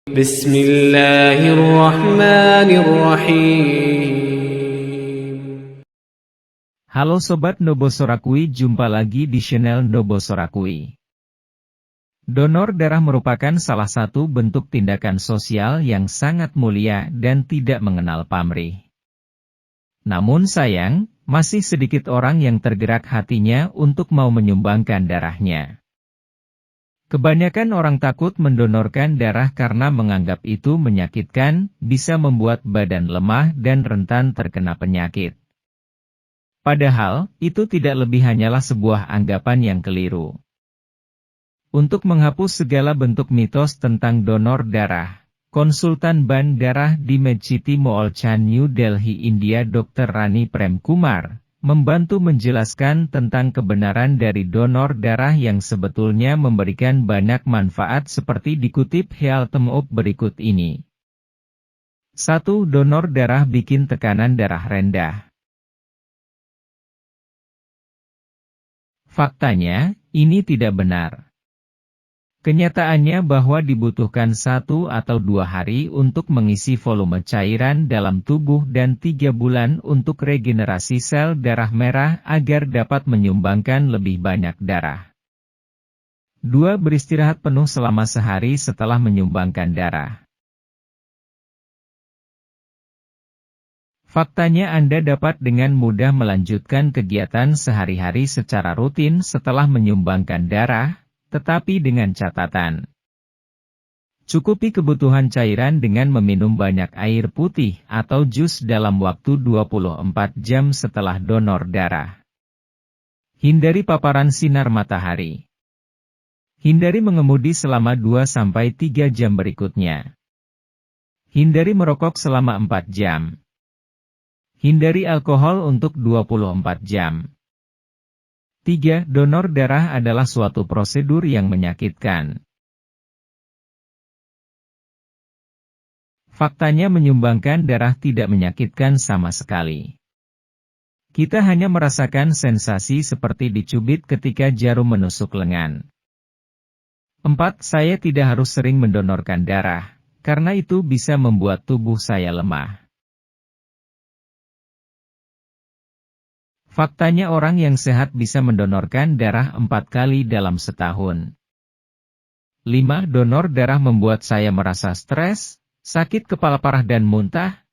Bismillahirrahmanirrahim. Halo Sobat Nobosorakui, jumpa lagi di channel Nobosorakui. Donor darah merupakan salah satu bentuk tindakan sosial yang sangat mulia dan tidak mengenal pamrih. Namun sayang, masih sedikit orang yang tergerak hatinya untuk mau menyumbangkan darahnya. Kebanyakan orang takut mendonorkan darah karena menganggap itu menyakitkan, bisa membuat badan lemah dan rentan terkena penyakit. Padahal, itu tidak lebih hanyalah sebuah anggapan yang keliru. Untuk menghapus segala bentuk mitos tentang donor darah, konsultan bank darah di Medcity Mall Chan New Delhi, India, Dr. Rani Prem Kumar, membantu menjelaskan tentang kebenaran dari donor darah yang sebetulnya memberikan banyak manfaat seperti dikutip Health Move berikut ini. 1. Donor darah bikin tekanan darah rendah. Faktanya, ini tidak benar. Kenyataannya bahwa dibutuhkan 1 atau 2 hari untuk mengisi volume cairan dalam tubuh dan 3 bulan untuk regenerasi sel darah merah agar dapat menyumbangkan lebih banyak darah. 2. Beristirahat penuh selama sehari setelah menyumbangkan darah. Faktanya Anda dapat dengan mudah melanjutkan kegiatan sehari-hari secara rutin setelah menyumbangkan darah, tetapi dengan catatan. Cukupi kebutuhan cairan dengan meminum banyak air putih atau jus dalam waktu 24 jam setelah donor darah. Hindari paparan sinar matahari. Hindari mengemudi selama 2-3 jam berikutnya. Hindari merokok selama 4 jam. Hindari alkohol untuk 24 jam. 3. Donor darah adalah suatu prosedur yang menyakitkan. Faktanya menyumbangkan darah tidak menyakitkan sama sekali. Kita hanya merasakan sensasi seperti dicubit ketika jarum menusuk lengan. 4. Saya tidak harus sering mendonorkan darah, karena itu bisa membuat tubuh saya lemah. Faktanya orang yang sehat bisa mendonorkan darah 4 kali dalam setahun. 5. Donor darah membuat saya merasa stres, sakit kepala parah dan muntah.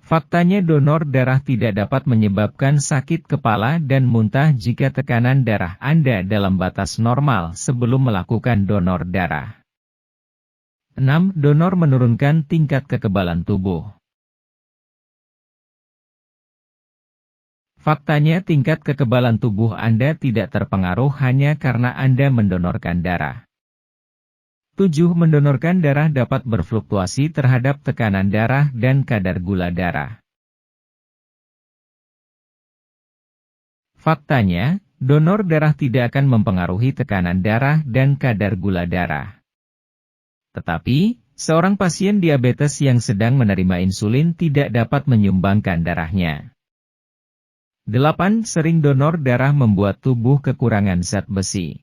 Faktanya donor darah tidak dapat menyebabkan sakit kepala dan muntah jika tekanan darah Anda dalam batas normal sebelum melakukan donor darah. 6. Donor menurunkan tingkat kekebalan tubuh. Faktanya tingkat kekebalan tubuh Anda tidak terpengaruh hanya karena Anda mendonorkan darah. 7. Mendonorkan darah dapat berfluktuasi terhadap tekanan darah dan kadar gula darah. Faktanya, donor darah tidak akan mempengaruhi tekanan darah dan kadar gula darah. Tetapi, seorang pasien diabetes yang sedang menerima insulin tidak dapat menyumbangkan darahnya. 8. Sering donor darah membuat tubuh kekurangan zat besi.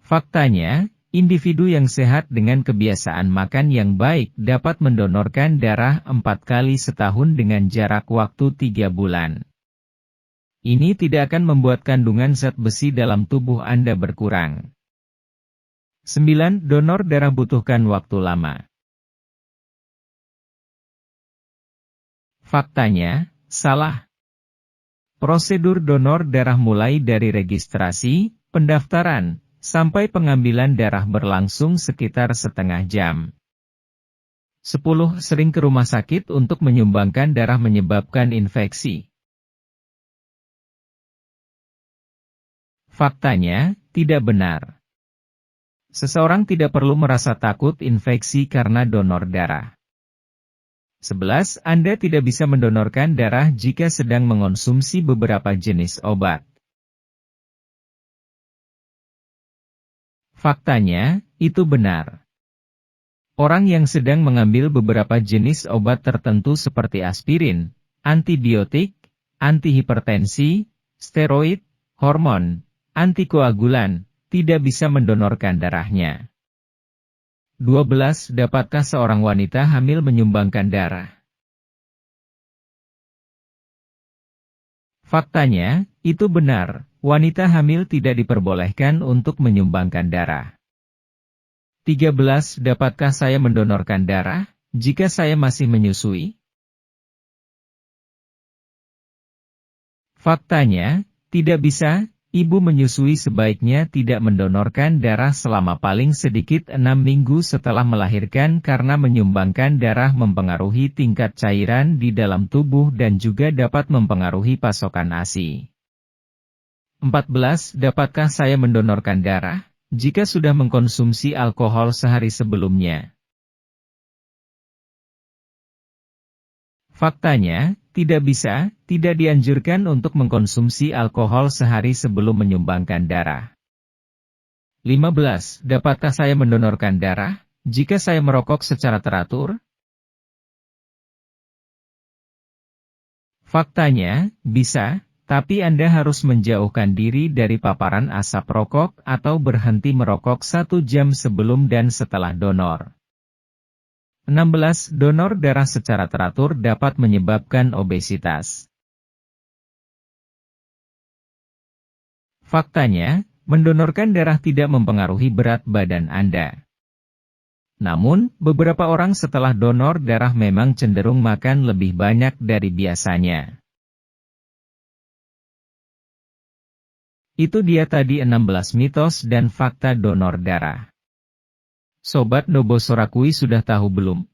Faktanya, individu yang sehat dengan kebiasaan makan yang baik dapat mendonorkan darah 4 kali setahun dengan jarak waktu 3 bulan. Ini tidak akan membuat kandungan zat besi dalam tubuh Anda berkurang. 9. Donor darah butuhkan waktu lama. Faktanya, salah. Prosedur donor darah mulai dari registrasi, pendaftaran, sampai pengambilan darah berlangsung sekitar setengah jam. 10. Sering ke rumah sakit untuk menyumbangkan darah menyebabkan infeksi. Faktanya, tidak benar. Seseorang tidak perlu merasa takut infeksi karena donor darah. 11. Anda tidak bisa mendonorkan darah jika sedang mengonsumsi beberapa jenis obat. Faktanya, itu benar. Orang yang sedang mengambil beberapa jenis obat tertentu seperti aspirin, antibiotik, antihipertensi, steroid, hormon, antikoagulan, tidak bisa mendonorkan darahnya. 12. Dapatkah seorang wanita hamil menyumbangkan darah? Faktanya, itu benar, wanita hamil tidak diperbolehkan untuk menyumbangkan darah. 13. Dapatkah saya mendonorkan darah, jika saya masih menyusui? Faktanya, tidak bisa, ibu menyusui sebaiknya tidak mendonorkan darah selama paling sedikit 6 minggu setelah melahirkan karena menyumbangkan darah mempengaruhi tingkat cairan di dalam tubuh dan juga dapat mempengaruhi pasokan ASI. 14. Dapatkah saya mendonorkan darah, jika sudah mengkonsumsi alkohol sehari sebelumnya? Faktanya, tidak bisa, tidak dianjurkan untuk mengkonsumsi alkohol sehari sebelum menyumbangkan darah. 15. Dapatkah saya mendonorkan darah, jika saya merokok secara teratur? Faktanya, bisa, tapi Anda harus menjauhkan diri dari paparan asap rokok atau berhenti merokok 1 jam sebelum dan setelah donor. 16. Donor darah secara teratur dapat menyebabkan obesitas. Faktanya, mendonorkan darah tidak mempengaruhi berat badan Anda. Namun, beberapa orang setelah donor darah memang cenderung makan lebih banyak dari biasanya. Itu dia tadi 16 mitos dan fakta donor darah. Sobat Nobosorakui sudah tahu belum?